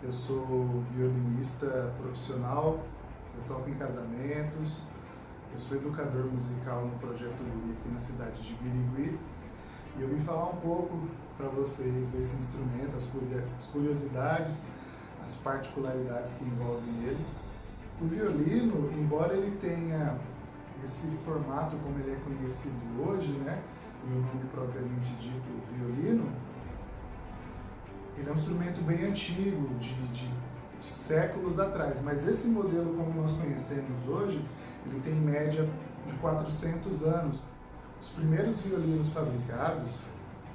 Eu sou violinista profissional, eu toco em casamentos, eu sou educador musical no Projeto Guri aqui na cidade de Birigui. E eu vim falar um pouco para vocês desse instrumento, as curiosidades, as particularidades que envolvem ele. O violino, embora ele tenha esse formato como ele é conhecido hoje, né, e o nome propriamente dito violino, ele é um instrumento bem antigo, de séculos atrás, mas esse modelo como nós conhecemos hoje, ele tem média de 400 anos. Os primeiros violinos fabricados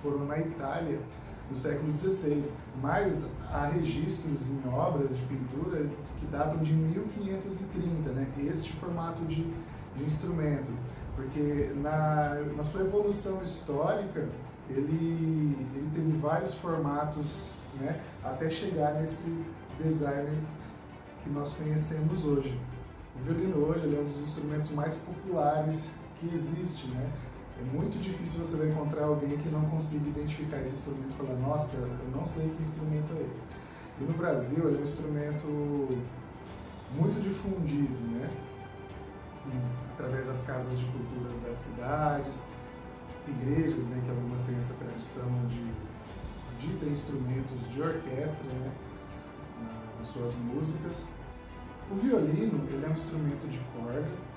foram na Itália, no século XVI, mas há registros em obras de pintura que datam de 1530, né? Este formato de instrumento, porque na sua evolução histórica ele teve vários formatos, né? Até chegar nesse design que nós conhecemos hoje. O violino hoje ele é um dos instrumentos mais populares que existe, né? É muito difícil você vai encontrar alguém que não consiga identificar esse instrumento e falar, nossa, eu não sei que instrumento é esse. E no Brasil ele é um instrumento muito difundido, né? Através das casas de culturas das cidades, igrejas, né? Que algumas têm essa tradição de ter instrumentos de orquestra, né? Nas suas músicas. O violino ele é um instrumento de corda.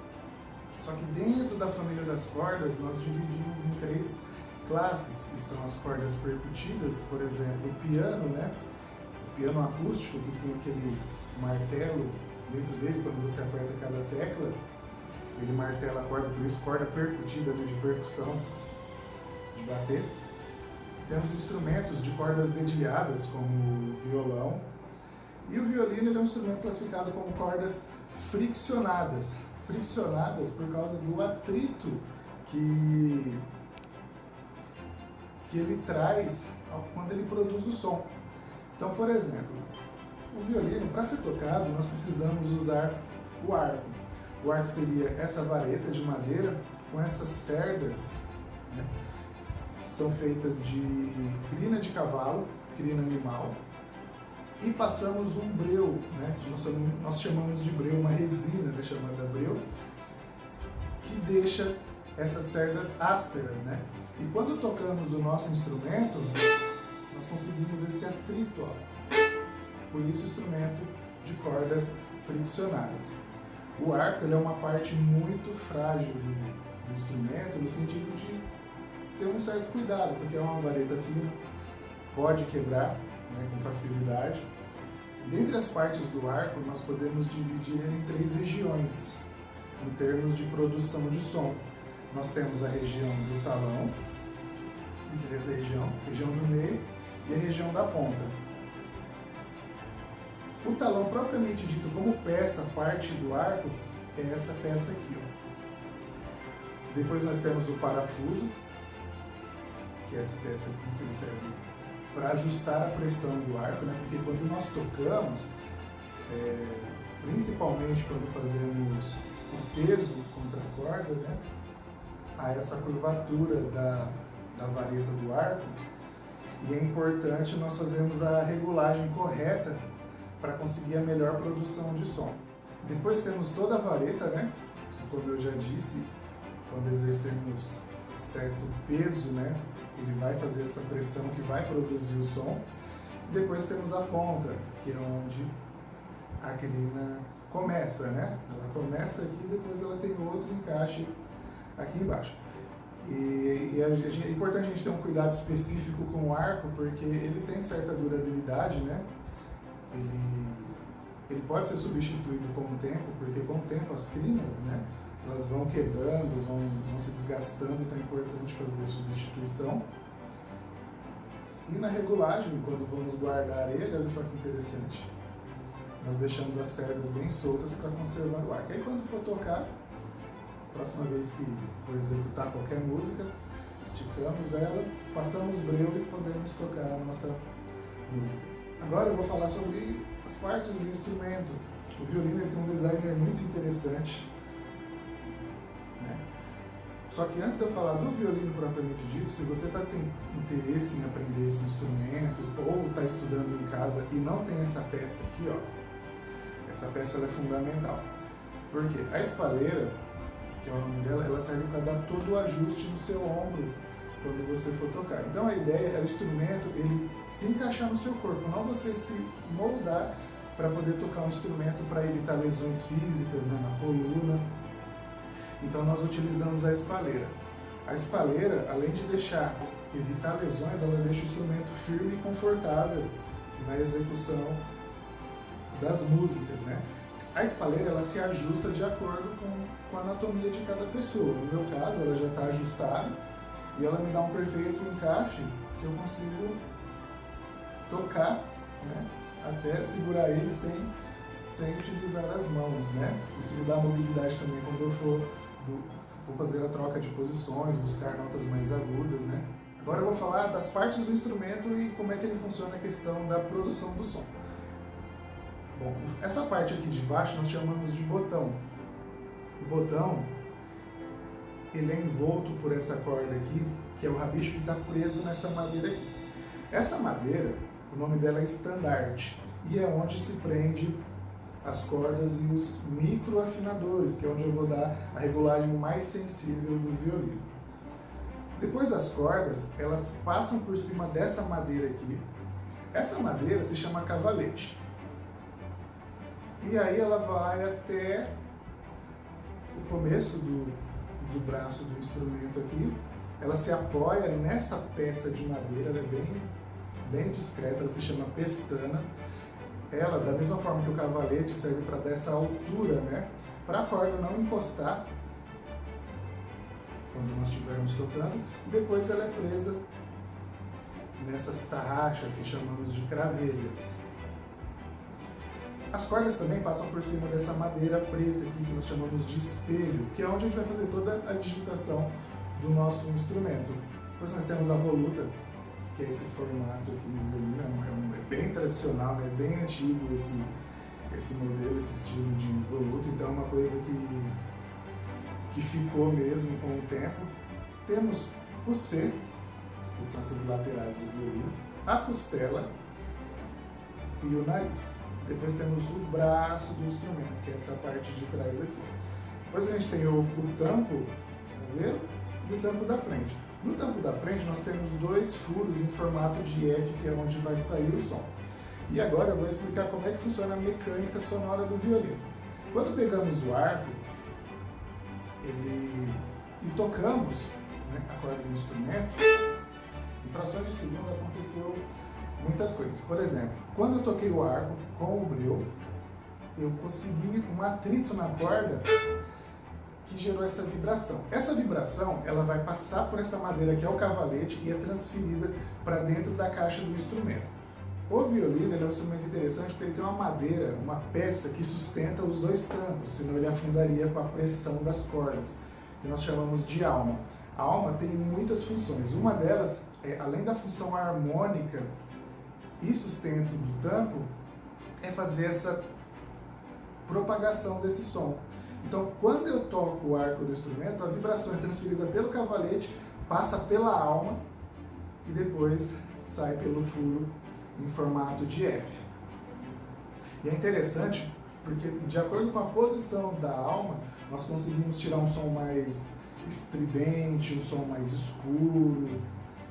Só que dentro da família das cordas, nós dividimos em três classes, que são as cordas percutidas, por exemplo, o piano, né? O piano acústico, que tem aquele martelo dentro dele, quando você aperta cada tecla, ele martela a corda, por isso corda percutida, né? De percussão, de bater. Temos instrumentos de cordas dedilhadas, como o violão, e o violino ele é um instrumento classificado como cordas friccionadas. Friccionadas por causa do atrito que ele traz quando ele produz o som. Então, por exemplo, o violino, para ser tocado, nós precisamos usar o arco. O arco seria essa vareta de madeira com essas cerdas, né, que são feitas de crina de cavalo, crina animal, e passamos um breu, né? Nós chamamos de breu, uma resina, né, chamada breu, que deixa essas cerdas ásperas, né? E quando tocamos o nosso instrumento, nós conseguimos esse atrito, ó. Por isso o instrumento de cordas friccionadas. O arco ele é uma parte muito frágil do instrumento, no sentido de ter um certo cuidado, porque é uma vareta fina, pode quebrar, né, com facilidade. Dentre as partes do arco, nós podemos dividir ele em três regiões, em termos de produção de som. Nós temos a região do talão, que seria essa região do meio, e a região da ponta. O talão, propriamente dito, como peça, parte do arco, é essa peça aqui, ó. Depois nós temos o parafuso, que é essa peça aqui que ele serve para ajustar a pressão do arco, né? Porque quando nós tocamos, principalmente quando fazemos o peso contra a corda, né? Há essa curvatura da vareta do arco, e é importante nós fazermos a regulagem correta para conseguir a melhor produção de som. Depois temos toda a vareta, né? Como eu já disse, quando exercemos certo peso, né? Ele vai fazer essa pressão que vai produzir o som. Depois temos a ponta, que é onde a crina começa, né? Ela começa aqui, depois ela tem outro encaixe aqui embaixo. É importante a gente ter um cuidado específico com o arco, porque ele tem certa durabilidade, né? Ele pode ser substituído com o tempo, porque com o tempo as crinas, né, elas vão quebrando, vão se desgastando, então é importante fazer a substituição. E na regulagem, quando vamos guardar ele, olha só que interessante, nós deixamos as cerdas bem soltas para conservar o arco. Aí quando for tocar, próxima vez que for executar qualquer música, esticamos ela, passamos breu e podemos tocar a nossa música. Agora eu vou falar sobre as partes do instrumento. O violino ele tem um designer muito interessante, né? Só que antes de eu falar do violino propriamente dito, se você está tendo interesse em aprender esse instrumento ou está estudando em casa e não tem essa peça aqui, ó, essa peça ela é fundamental. Por quê? A espaleira, que é o nome dela, ela serve para dar todo o ajuste no seu ombro quando você for tocar. Então a ideia é o instrumento ele se encaixar no seu corpo, não você se moldar para poder tocar um instrumento para evitar lesões físicas, né, na coluna. Então nós utilizamos a espaleira. A espaleira, além de evitar lesões, ela deixa o instrumento firme e confortável na execução das músicas, né? A espaleira ela se ajusta de acordo com a anatomia de cada pessoa. No meu caso, ela já está ajustada e ela me dá um perfeito encaixe que eu consigo tocar, né, até segurar ele sem utilizar as mãos, né? Isso me dá mobilidade também quando eu for fazer a troca de posições, buscar notas mais agudas, né? Agora eu vou falar das partes do instrumento e como é que ele funciona a questão da produção do som. Bom, essa parte aqui de baixo nós chamamos de botão. O botão, ele é envolto por essa corda aqui, que é o rabicho que está preso nessa madeira aqui. Essa madeira, o nome dela é estandarte, e é onde se prende as cordas e os microafinadores, que é onde eu vou dar a regulagem mais sensível do violino. Depois das cordas, elas passam por cima dessa madeira aqui. Essa madeira se chama cavalete. E aí ela vai até o começo do braço do instrumento aqui. Ela se apoia nessa peça de madeira, ela é bem discreta, ela se chama pestana. Ela, da mesma forma que o cavalete, serve para dar essa altura, né? Para a corda não encostar quando nós estivermos tocando. E depois ela é presa nessas tarraxas que chamamos de cravelhas. As cordas também passam por cima dessa madeira preta aqui, que nós chamamos de espelho, que é onde a gente vai fazer toda a digitação do nosso instrumento. Depois nós temos a voluta, que é esse formato aqui no violino, é bem tradicional, é bem antigo esse modelo, esse estilo de voluta, então é uma coisa que ficou mesmo com o tempo. Temos o C, que são essas laterais do violino, a costela e o nariz. Depois temos o braço do instrumento, que é essa parte de trás aqui. Depois a gente tem o tampo traseiro e o tampo da frente. No tampo da frente nós temos dois furos em formato de F, que é onde vai sair o som. E agora eu vou explicar como é que funciona a mecânica sonora do violino. Quando pegamos o arco e tocamos, né, a corda do instrumento, em frações de segundo aconteceu muitas coisas. Por exemplo, quando eu toquei o arco com o breu, eu consegui um atrito na corda que gerou essa vibração. Essa vibração, ela vai passar por essa madeira que é o cavalete e é transferida para dentro da caixa do instrumento. O violino ele é um instrumento interessante porque ele tem uma madeira, uma peça que sustenta os dois tampos, senão ele afundaria com a pressão das cordas, que nós chamamos de alma. A alma tem muitas funções. Uma delas, além da função harmônica e sustento do tampo, é fazer essa propagação desse som. Então, quando eu toco o arco do instrumento, a vibração é transferida pelo cavalete, passa pela alma e depois sai pelo furo em formato de F. E é interessante porque, de acordo com a posição da alma, nós conseguimos tirar um som mais estridente, um som mais escuro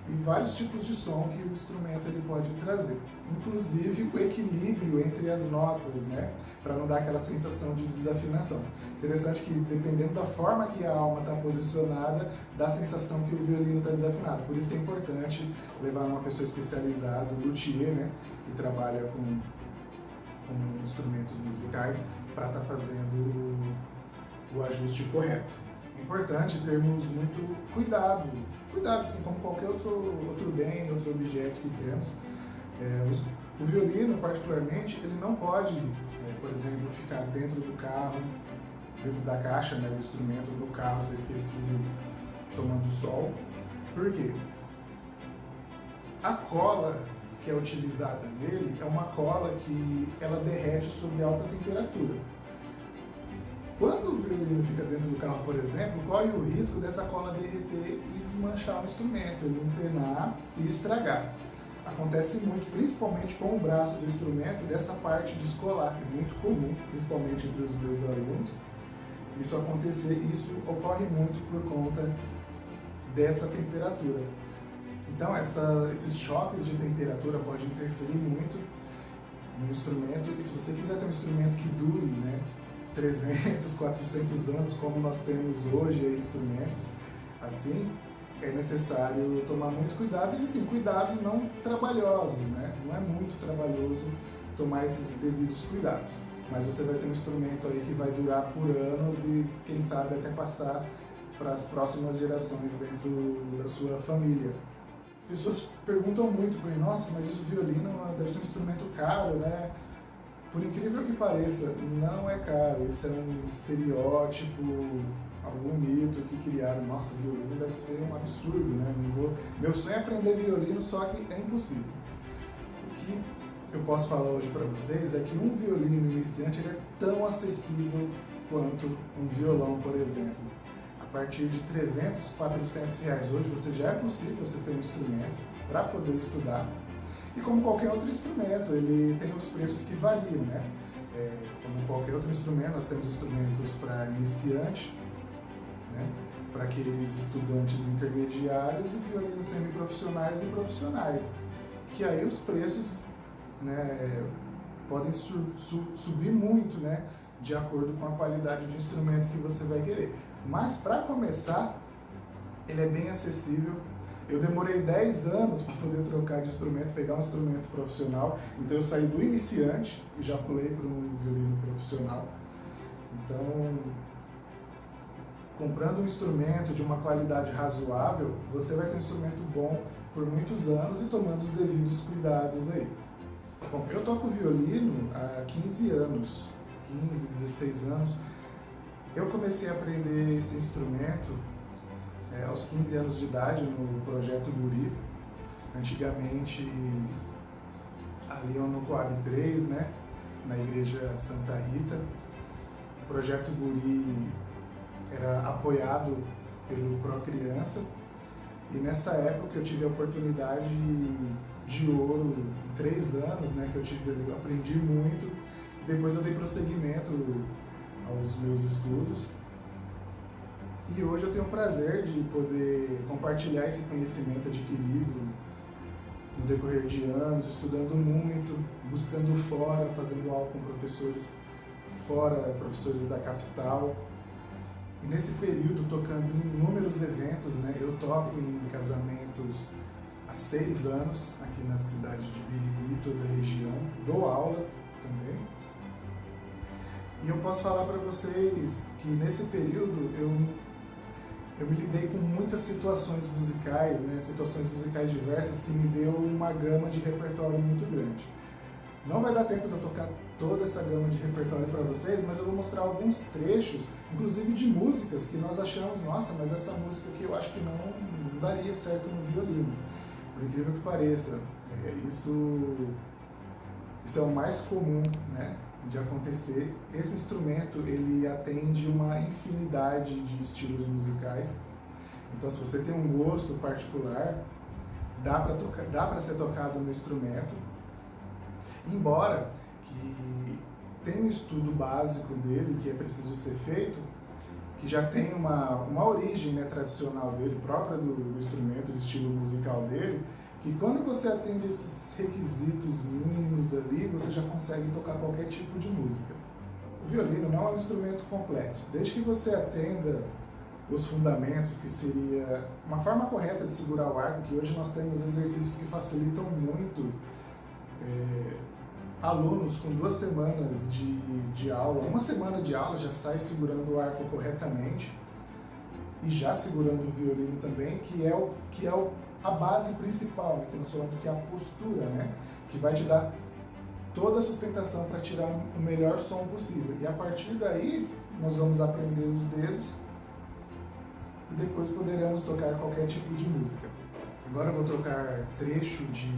e vários tipos de som que o instrumento ele pode trazer. Inclusive o equilíbrio entre as notas, né? Para não dar aquela sensação de desafinação. Interessante que, dependendo da forma que a alma está posicionada, dá a sensação que o violino está desafinado. Por isso que é importante levar uma pessoa especializada, um luthier, né? Que trabalha com instrumentos musicais, para estar fazendo o ajuste correto. É importante termos muito cuidado, assim como qualquer outro bem, outro objeto que temos. O violino, particularmente, ele não pode, por exemplo, ficar dentro do carro, dentro da caixa, né, do instrumento do carro, ser esquecido tomando sol. Por quê? A cola que é utilizada nele é uma cola que ela derrete sob alta temperatura. Quando o violino fica dentro do carro, por exemplo, corre o risco dessa cola derreter e desmanchar o instrumento, ele empenar e estragar. Acontece muito, principalmente com o braço do instrumento, dessa parte descolar. É muito comum, principalmente entre os meus alunos, isso acontecer. Isso ocorre muito por conta dessa temperatura. Então, esses choques de temperatura podem interferir muito no instrumento. E se você quiser ter um instrumento que dure, né, 300, 400 anos, como nós temos hoje instrumentos assim, é necessário tomar muito cuidado, e assim, cuidados não trabalhosos, né? Não é muito trabalhoso tomar esses devidos cuidados, mas você vai ter um instrumento aí que vai durar por anos e quem sabe até passar para as próximas gerações dentro da sua família. As pessoas perguntam muito para mim, nossa, mas o violino deve ser um instrumento caro, né? Por incrível que pareça, não é caro, isso é um estereótipo, algum mito que criaram. Nossa, violino deve ser um absurdo, né? Meu sonho é aprender violino, só que é impossível. O que eu posso falar hoje para vocês é que um violino iniciante ele é tão acessível quanto um violão, por exemplo. A partir de 300, 400 reais hoje, já é possível você ter um instrumento para poder estudar. E como qualquer outro instrumento, ele tem os preços que variam, né? Como qualquer outro instrumento, nós temos instrumentos para iniciante, né? Para aqueles estudantes intermediários, e violinos semiprofissionais e profissionais, que aí os preços, né, podem subir muito, né, de acordo com a qualidade de instrumento que você vai querer. Mas para começar, ele é bem acessível. Eu demorei 10 anos para poder trocar de instrumento, pegar um instrumento profissional. Então eu saí do iniciante e já pulei para um violino profissional. Então, comprando um instrumento de uma qualidade razoável, você vai ter um instrumento bom por muitos anos e tomando os devidos cuidados aí. Bom, eu toco violino há 15 anos, 15, 16 anos. Eu comecei a aprender esse instrumento aos 15 anos de idade no Projeto Guri, antigamente ali no Coab 3, né, na Igreja Santa Rita. O Projeto Guri era apoiado pelo Procriança, e nessa época eu tive a oportunidade de ouro em 3 anos, né, que eu aprendi muito. Depois eu dei prosseguimento aos meus estudos. E hoje eu tenho o prazer de poder compartilhar esse conhecimento adquirido no decorrer de anos, estudando muito, buscando fora, fazendo aula com professores fora, professores da capital. E nesse período, tocando em inúmeros eventos, né? Eu toco em casamentos há 6 anos, aqui na cidade de Birigui, toda a região. Dou aula também. E eu posso falar para vocês que nesse período eu me lidei com muitas situações musicais, né? Situações musicais diversas, que me deu uma gama de repertório muito grande. Não vai dar tempo de eu tocar toda essa gama de repertório para vocês, mas eu vou mostrar alguns trechos, inclusive de músicas que nós achamos, nossa, mas essa música aqui eu acho que não daria certo no violino. Por incrível que pareça, isso é o mais comum, né, de acontecer. Esse instrumento, ele atende uma infinidade de estilos musicais. Então, se você tem um gosto particular, dá para ser tocado no instrumento. Embora que tenha um estudo básico dele que é preciso ser feito, que já tem uma origem, né, tradicional dele, própria do instrumento, do estilo musical dele, que quando você atende esses requisitos mínimos ali, você já consegue tocar qualquer tipo de música. O violino não é um instrumento complexo. Desde que você atenda os fundamentos, que seria uma forma correta de segurar o arco, que hoje nós temos exercícios que facilitam muito alunos com 2 semanas de aula. 1 semana de aula já sai segurando o arco corretamente e já segurando o violino também, que é a base principal, né, que nós falamos que é a postura, né, que vai te dar toda a sustentação para tirar o melhor som possível. E a partir daí, nós vamos aprender os dedos e depois poderemos tocar qualquer tipo de música. Agora eu vou tocar trecho de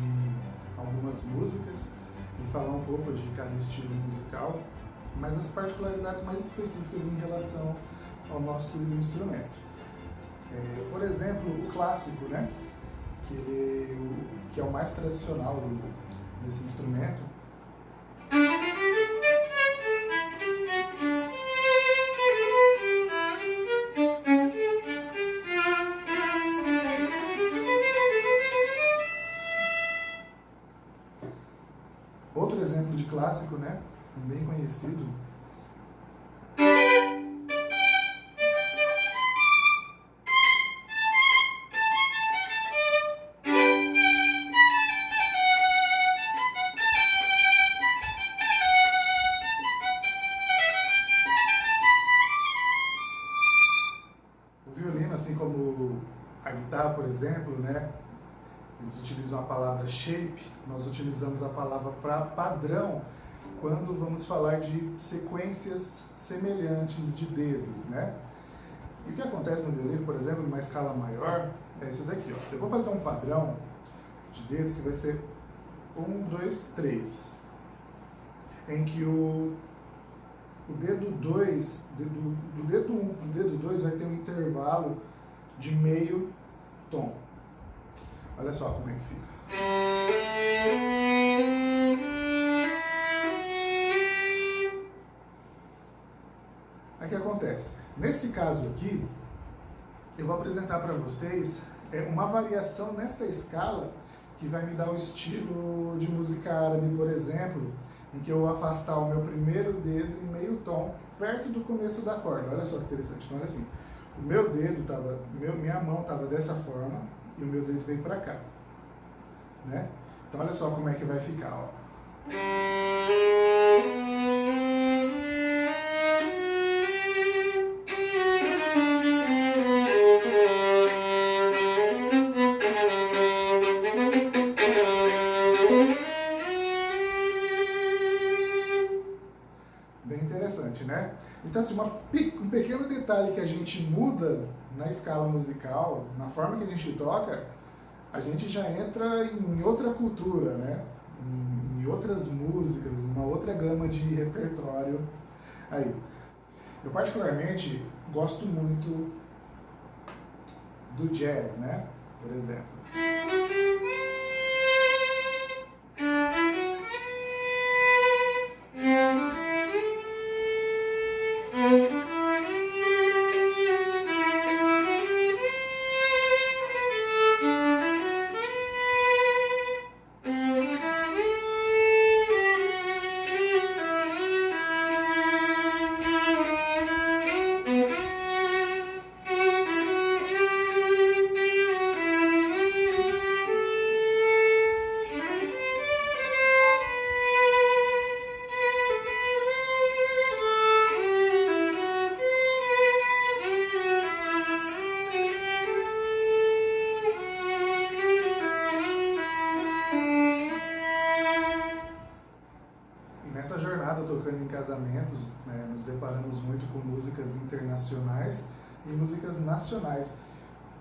algumas músicas e falar um pouco de cada estilo musical. mas as particularidades mais específicas em relação ao nosso instrumento. Por exemplo, o clássico, né? Que é o mais tradicional desse instrumento. Outro exemplo de clássico, né? Bem conhecido. O violino, assim como a guitarra, por exemplo, né? Eles utilizam a palavra shape, nós utilizamos a palavra para padrão quando vamos falar de sequências semelhantes de dedos, né? E o que acontece no violino, por exemplo, numa escala maior, é isso daqui, ó. Eu vou fazer um padrão de dedos que vai ser 1, 2, 3, em que o dedo 2, do dedo 1 para o dedo 2 vai ter um intervalo de meio tom. Olha só como é que fica. Aí o que acontece? Nesse caso aqui, eu vou apresentar para vocês uma variação nessa escala que vai me dar o estilo de música árabe, por exemplo, em que eu vou afastar o meu primeiro dedo em meio tom, perto do começo da corda. Olha só que interessante. Então, olha assim, o meu dedo minha mão estava dessa forma e o meu dedo veio para cá, né? Então, olha só como é que vai ficar, ó. Bem interessante, né? Então, assim, um pequeno detalhe que a gente muda na escala musical, na forma que a gente toca, a gente já entra em outra cultura, né? Em outras músicas, uma outra gama de repertório. Aí, eu particularmente gosto muito do jazz, né? Por exemplo. Nessa jornada, tocando em casamentos, né, nos deparamos muito com músicas internacionais e músicas nacionais.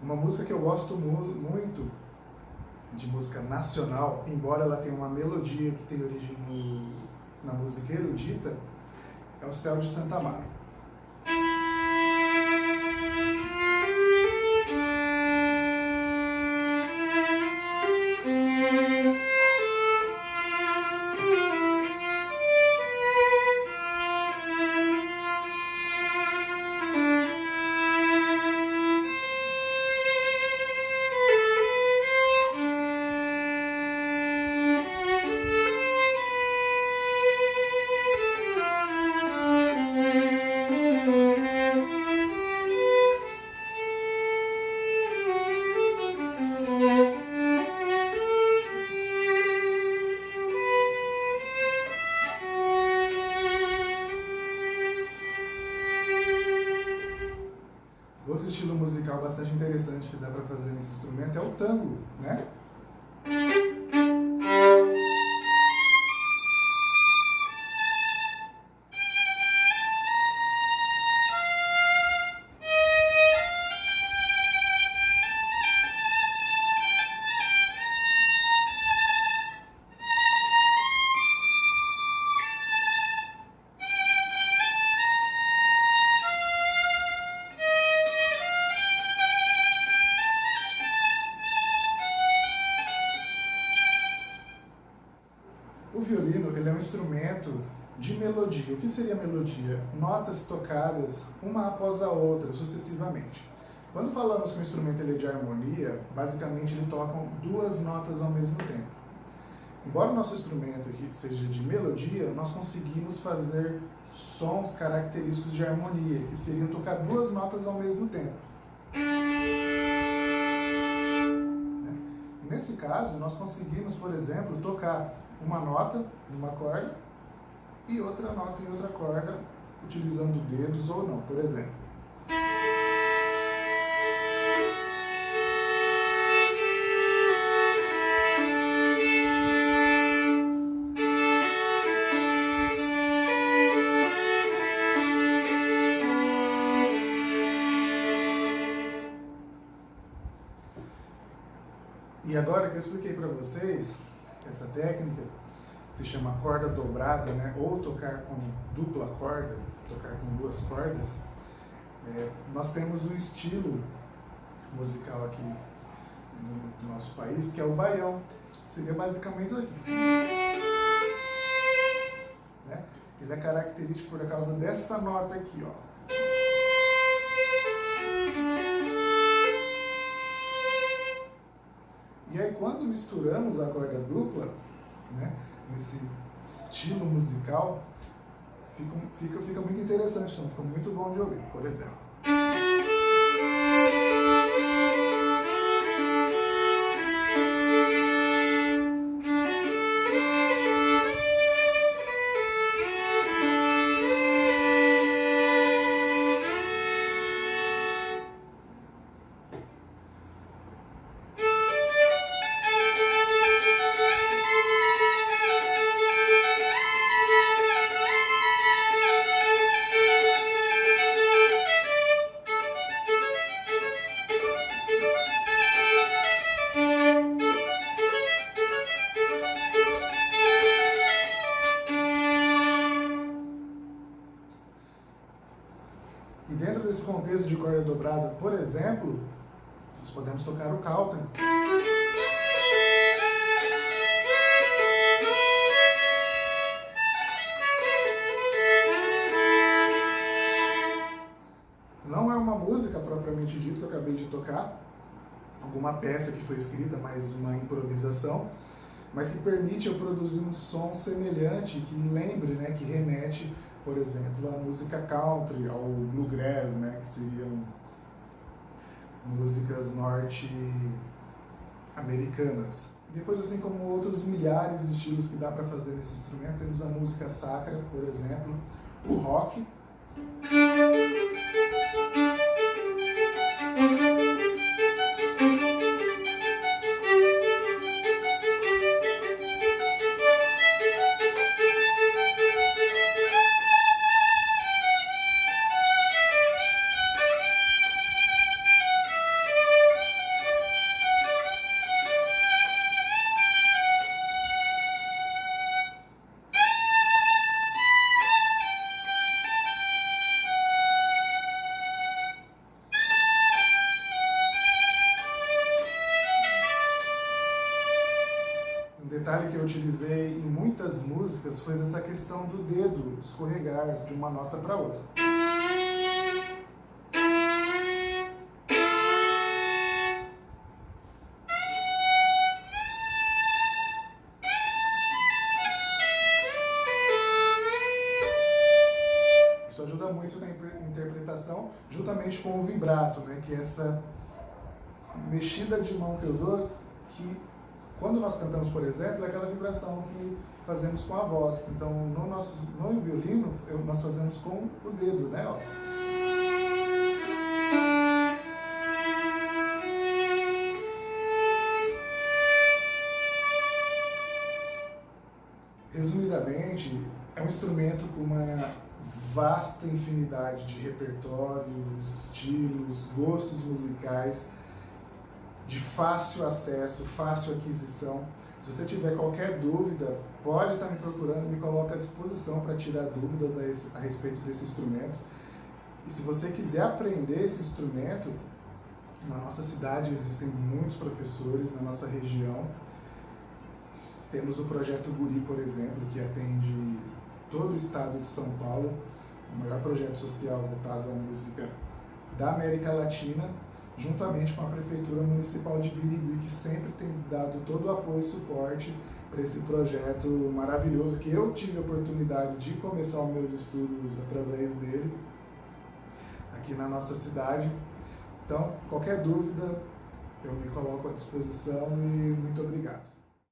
Uma música que eu gosto muito de música nacional, embora ela tenha uma melodia que tem origem na música erudita, é o Céu de Santa Amaro. Outro estilo musical bastante interessante que dá para fazer nesse instrumento é o tango, né? instrumento de melodia. O que seria melodia? Notas tocadas uma após a outra, sucessivamente. Quando falamos que o instrumento ele é de harmonia, basicamente ele toca duas notas ao mesmo tempo. Embora o nosso instrumento aqui seja de melodia, nós conseguimos fazer sons característicos de harmonia, que seriam tocar duas notas ao mesmo tempo. Nesse caso, nós conseguimos, por exemplo, tocar uma nota numa corda e outra nota em outra corda, utilizando dedos ou não, por exemplo. E agora que eu expliquei para vocês essa técnica, se chama corda dobrada, né? Ou tocar com dupla corda, tocar com duas cordas, nós temos um estilo musical aqui no nosso país, que é o baião. Seria basicamente isso aqui. Né? Ele é característico por causa dessa nota aqui, ó. E aí, quando misturamos a corda dupla, né, nesse estilo musical, fica muito interessante, então fica muito bom de ouvir, por exemplo. E dentro desse contexto de corda dobrada, por exemplo, nós podemos tocar o caltro. Não é uma música propriamente dita que eu acabei de tocar, alguma peça que foi escrita, mais uma improvisação, mas que permite eu produzir um som semelhante, que lembre, né, que remete, por exemplo, à música country, ao bluegrass, né, que seriam músicas norte-americanas. Depois, assim como outros milhares de estilos que dá para fazer nesse instrumento, temos a música sacra, por exemplo, o rock. Um detalhe que eu utilizei em muitas músicas foi essa questão do dedo escorregar de uma nota para outra. Isso ajuda muito na interpretação, juntamente com o vibrato, né, que é essa mexida de mão que eu dou, que quando nós cantamos, por exemplo, é aquela vibração que fazemos com a voz. Então, no violino, nós fazemos com o dedo, né? Ó. Resumidamente, é um instrumento com uma vasta infinidade de repertórios, estilos, gostos musicais, de fácil acesso, fácil aquisição. Se você tiver qualquer dúvida, pode estar me procurando, me coloca à disposição para tirar dúvidas a respeito desse instrumento. E se você quiser aprender esse instrumento, na nossa cidade existem muitos professores, na nossa região. Temos o Projeto Guri, por exemplo, que atende todo o estado de São Paulo, o maior projeto social voltado à música da América Latina, juntamente com a Prefeitura Municipal de Birigui, que sempre tem dado todo o apoio e suporte para esse projeto maravilhoso, que eu tive a oportunidade de começar os meus estudos através dele, aqui na nossa cidade. Então, qualquer dúvida, eu me coloco à disposição e muito obrigado.